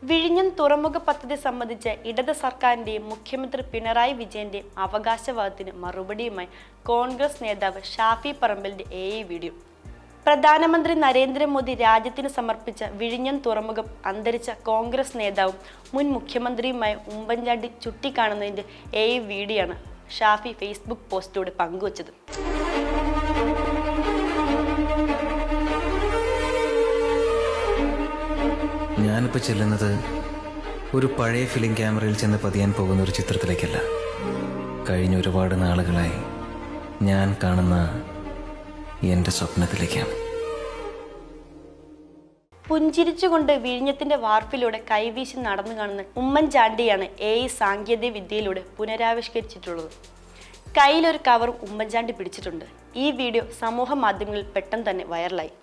വിഴിഞ്ഞം തുറമുഖ പദ്ധതി സംബന്ധിച്ച് ഇടത് സർക്കാരിന്റെയും മുഖ്യമന്ത്രി പിണറായി വിജയന്റെയും അവകാശവാദത്തിന് മറുപടിയുമായി കോൺഗ്രസ് നേതാവ് ഷാഫി പറമ്പലിന്റെ വീഡിയോ. പ്രധാനമന്ത്രി നരേന്ദ്രമോദി രാജ്യത്തിന് സമർപ്പിച്ച വിഴിഞ്ഞം തുറമുഖം അന്തരിച്ച കോൺഗ്രസ് നേതാവും മുൻ മുഖ്യമന്ത്രിയുമായ ഉമ്മൻചാണ്ടി ചുട്ടിക്കാണുന്നതിന്റെ വീഡിയോ ആണ് ഷാഫി ഫേസ്ബുക്ക് പോസ്റ്റിലൂടെ പങ്കുവച്ചത്. ഞാനിപ്പോൾ ചെല്ലുന്നത് ഒരു പഴയ ഫിലിം ക്യാമറയിൽ ചെന്ന് പതിയാൻ പോകുന്ന ഒരു ചിത്രത്തിലേക്കല്ല. കഴിഞ്ഞ ഒരുപാട് നാളുകളായി ഞാൻ കാണുന്ന എൻ്റെ സ്വപ്നത്തിലേക്കാണ്. പുഞ്ചിരിച്ചുകൊണ്ട് വിഴിഞ്ഞത്തിന്റെ വാർഫിലൂടെ കൈവീശി നടന്നു കാണുന്ന ഉമ്മൻചാണ്ടിയാണ് സാങ്കേതിക വിദ്യയിലൂടെ പുനരാവിഷ്കരിച്ചിട്ടുള്ളത്. കയ്യിലൊരു കവറും ഉമ്മൻചാണ്ടി പിടിച്ചിട്ടുണ്ട്. ഈ വീഡിയോ സമൂഹ മാധ്യമങ്ങളിൽ പെട്ടെന്ന് തന്നെ വൈറലായി.